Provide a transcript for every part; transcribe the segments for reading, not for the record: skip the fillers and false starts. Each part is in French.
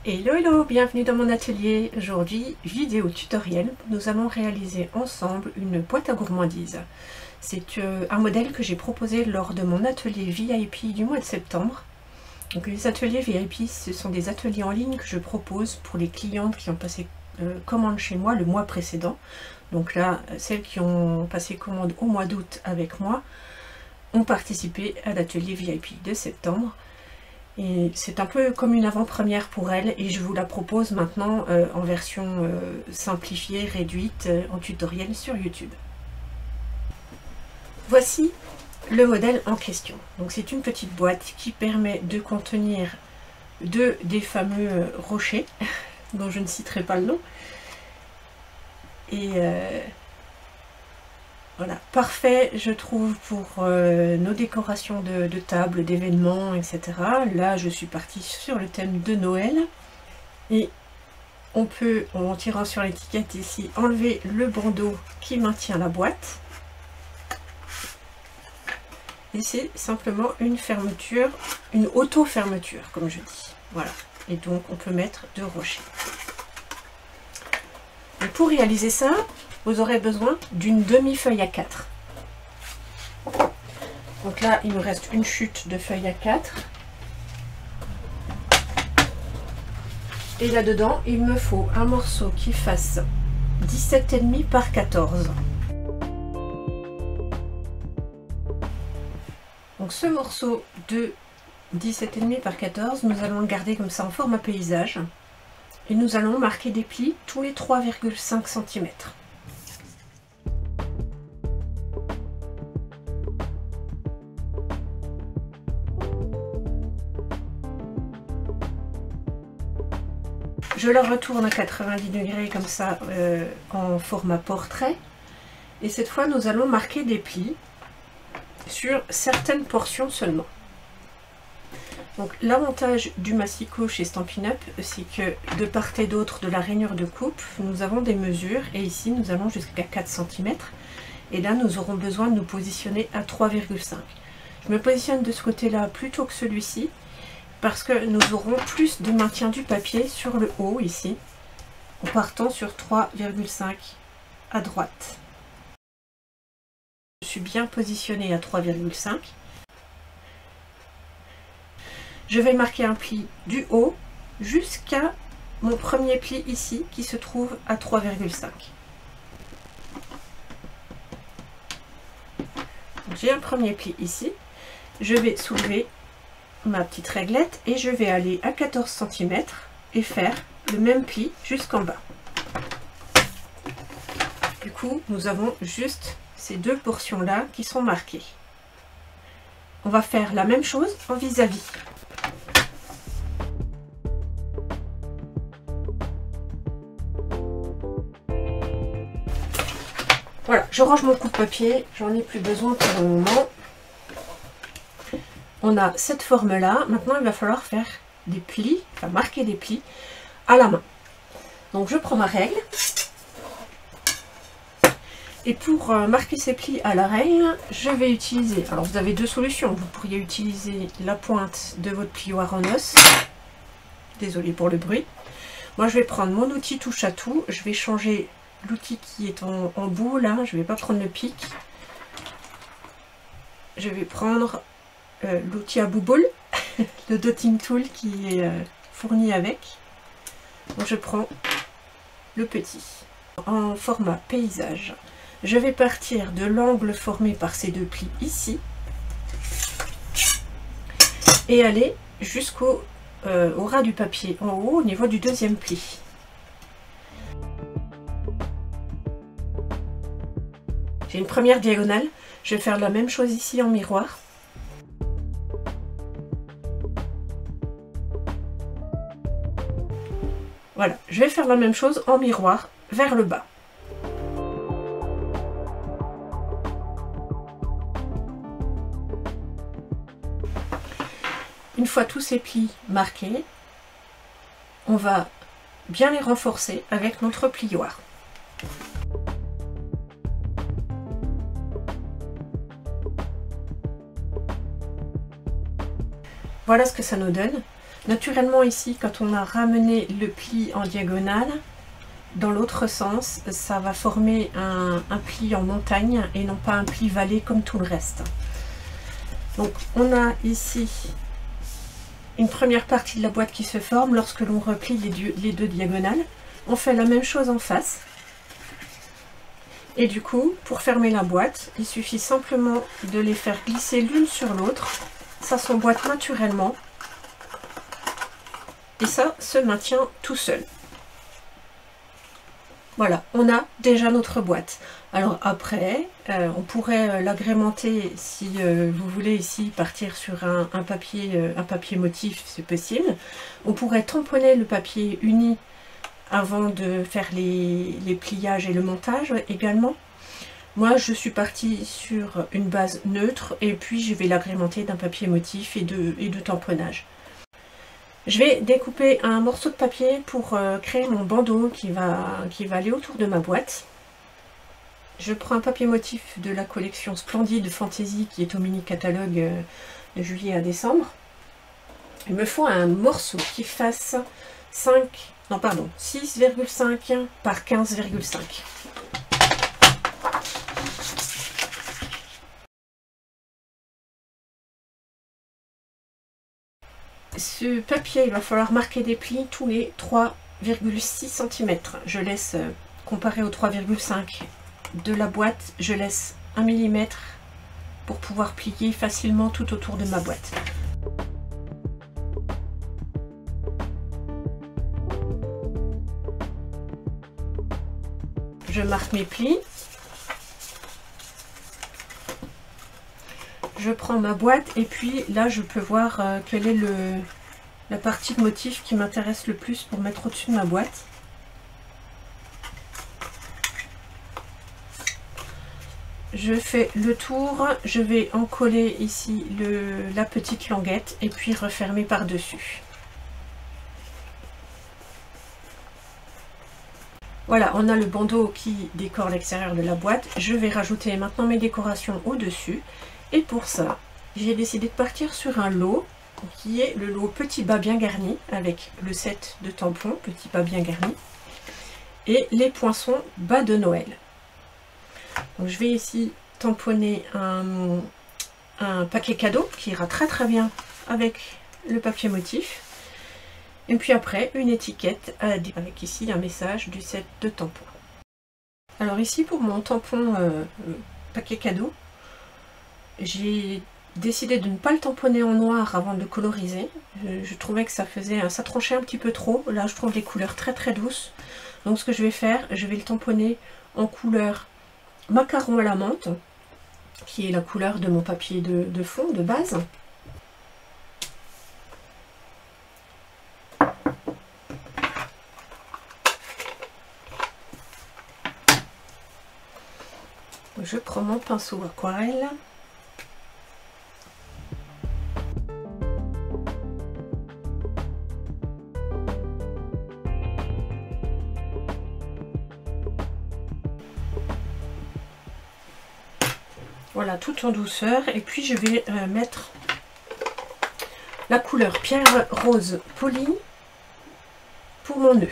Hello hello, bienvenue dans mon atelier. Aujourd'hui, vidéo tutoriel, nous allons réaliser ensemble une boîte à gourmandise. C'est un modèle que j'ai proposé lors de mon atelier VIP du mois de septembre. Donc les ateliers VIP, ce sont des ateliers en ligne que je propose pour les clientes qui ont passé commande chez moi le mois précédent. Donc là, celles qui ont passé commande au mois d'août avec moi ont participé à l'atelier VIP de septembre. Et c'est un peu comme une avant-première pour elle et je vous la propose maintenant en version simplifiée, réduite, en tutoriel sur YouTube. Voici le modèle en question. Donc c'est une petite boîte qui permet de contenir deux des fameux rochers, dont je ne citerai pas le nom. Et voilà, parfait je trouve pour nos décorations de table, d'événements, etc. Là je suis partie sur le thème de Noël. Et on peut, en tirant sur l'étiquette ici, enlever le bandeau qui maintient la boîte. Et c'est simplement une fermeture, une auto-fermeture comme je dis. Voilà, et donc on peut mettre deux rochers. Et pour réaliser ça, vous aurez besoin d'une demi-feuille à 4. Donc là, il me reste une chute de feuille à 4. Et là-dedans, il me faut un morceau qui fasse 17,5 par 14. Donc ce morceau de 17,5 par 14, nous allons le garder comme ça en format paysage. Et nous allons marquer des plis tous les 3,5 cm. Je la retourne à 90 degrés comme ça en format portrait. Et cette fois, nous allons marquer des plis sur certaines portions seulement. Donc l'avantage du massicot chez Stampin' Up, c'est que de part et d'autre de la rainure de coupe, nous avons des mesures. Et ici, nous allons jusqu'à 4 cm. Et là, nous aurons besoin de nous positionner à 3,5. Je me positionne de ce côté-là plutôt que celui-ci, parce que nous aurons plus de maintien du papier sur le haut ici, en partant sur 3,5 à droite. Je suis bien positionnée à 3,5. Je vais marquer un pli du haut jusqu'à mon premier pli ici qui se trouve à 3,5. J'ai un premier pli ici. Je vais soulever ma petite réglette et je vais aller à 14 cm et faire le même pli jusqu'en bas. Du coup, nous avons juste ces deux portions là qui sont marquées. On va faire la même chose en vis-à-vis. Voilà, je range mon coupe-papier, j'en ai plus besoin pour le moment. On a cette forme là, maintenant il va falloir faire des plis, enfin marquer des plis à la main. Donc je prends ma règle. Et pour marquer ces plis à la règle, je vais utiliser, alors vous avez deux solutions, vous pourriez utiliser la pointe de votre plioir en os. Désolée pour le bruit. Moi je vais prendre mon outil touche à tout, je vais changer l'outil qui est en bout là, je ne vais pas prendre le pic. Je vais prendre l'outil à bouboule, le dotting tool qui est fourni avec. Donc je prends le petit en format paysage. Je vais partir de l'angle formé par ces deux plis ici et aller jusqu'au au ras du papier en haut au niveau du deuxième pli. J'ai une première diagonale, je vais faire la même chose ici en miroir. Voilà, je vais faire la même chose en miroir vers le bas. Une fois tous ces plis marqués, on va bien les renforcer avec notre plioir. Voilà ce que ça nous donne. Naturellement ici, quand on a ramené le pli en diagonale, dans l'autre sens, ça va former un pli en montagne et non pas un pli vallée comme tout le reste. Donc on a ici une première partie de la boîte qui se forme lorsque l'on replie les deux diagonales. On fait la même chose en face. Et du coup, pour fermer la boîte, il suffit simplement de les faire glisser l'une sur l'autre. Ça s'emboîte naturellement. Et ça se maintient tout seul. Voilà, on a déjà notre boîte. Alors après, on pourrait l'agrémenter si vous voulez ici partir sur un papier motif, c'est possible. On pourrait tamponner le papier uni avant de faire les pliages et le montage également. Moi, je suis partie sur une base neutre et puis je vais l'agrémenter d'un papier motif et de tamponnage. Je vais découper un morceau de papier pour créer mon bandeau qui va aller autour de ma boîte. Je prends un papier motif de la collection Splendide Fantasy qui est au mini catalogue de juillet à décembre. Il me faut un morceau qui fasse 6,5 par 15,5. Ce papier, il va falloir marquer des plis tous les 3,6 cm. Je laisse, comparé aux 3,5 de la boîte, je laisse 1 mm pour pouvoir plier facilement tout autour de ma boîte. Je marque mes plis. Je prends ma boîte et puis là je peux voir quelle est la partie de motif qui m'intéresse le plus pour mettre au-dessus de ma boîte. Je fais le tour, je vais en coller ici la petite languette et puis refermer par-dessus. Voilà, on a le bandeau qui décore l'extérieur de la boîte. Je vais rajouter maintenant mes décorations au-dessus. Et pour ça, j'ai décidé de partir sur un lot qui est le lot petit bas bien garni avec le set de tampons petit bas bien garni et les poinçons bas de Noël. Donc je vais ici tamponner un paquet cadeau qui ira très très bien avec le papier motif. Et puis après une étiquette avec ici un message du set de tampons. Alors ici pour mon tampon paquet cadeau, j'ai décidé de ne pas le tamponner en noir avant de le coloriser. Je trouvais que ça tranchait un petit peu trop. Là je trouve les couleurs très très douces. Donc ce que je vais faire, je vais le tamponner en couleur macaron à la menthe, qui est la couleur de mon papier de fond de base. Je prends mon pinceau aquarelle. Voilà, tout en douceur. Et puis je vais mettre la couleur pierre rose polie pour mon nœud.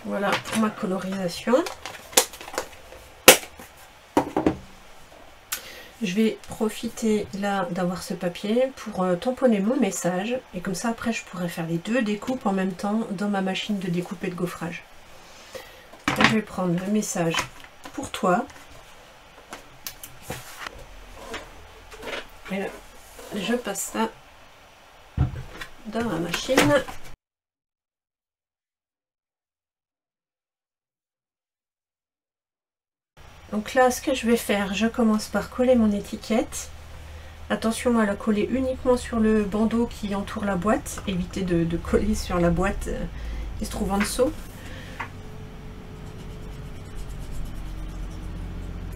Voilà pour ma colorisation. Je vais profiter là d'avoir ce papier pour tamponner mon message et comme ça après je pourrai faire les deux découpes en même temps dans ma machine de découpe et de gaufrage. Là, je vais prendre le message pour toi. Et là, je passe ça dans ma machine. Donc là, ce que je vais faire, je commence par coller mon étiquette. Attention à la coller uniquement sur le bandeau qui entoure la boîte. Évitez de coller sur la boîte qui se trouve en dessous.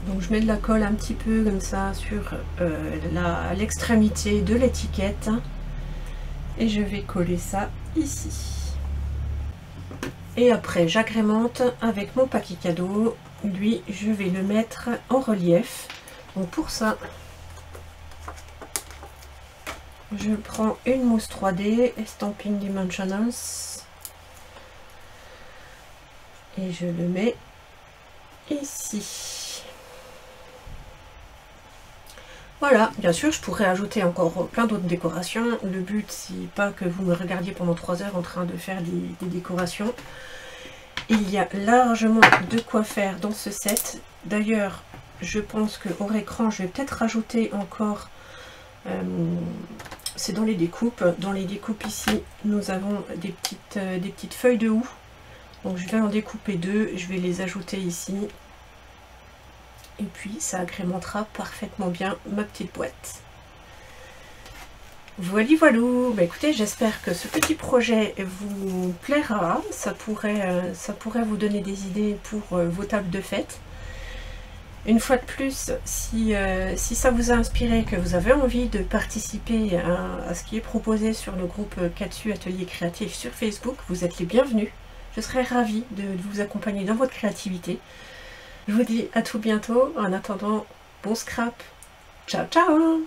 Donc je mets de la colle un petit peu comme ça sur l'extrémité de l'étiquette. Et je vais coller ça ici. Et après j'agrémente avec mon paquet cadeau. Lui je vais le mettre en relief. Donc pour ça je prends une mousse 3D Stampin' Dimensionals et je le mets ici. Voilà, bien sûr je pourrais ajouter encore plein d'autres décorations. Le but c'est pas que vous me regardiez pendant 3 heures en train de faire des décorations. Il y a largement de quoi faire dans ce set. D'ailleurs je pense qu'au écran je vais peut-être rajouter encore c'est dans les découpes. Dans les découpes ici nous avons des petites feuilles de houx. Donc je vais en découper 2, je vais les ajouter ici. Et puis ça agrémentera parfaitement bien ma petite boîte. Voilà, voilou. Bah écoutez, j'espère que ce petit projet vous plaira. Ça pourrait vous donner des idées pour vos tables de fête. Une fois de plus, si ça vous a inspiré, que vous avez envie de participer à ce qui est proposé sur le groupe Katsu Atelier Créatif sur Facebook, vous êtes les bienvenus. Je serai ravie de vous accompagner dans votre créativité. Je vous dis à tout bientôt. En attendant, bon scrap. Ciao, ciao!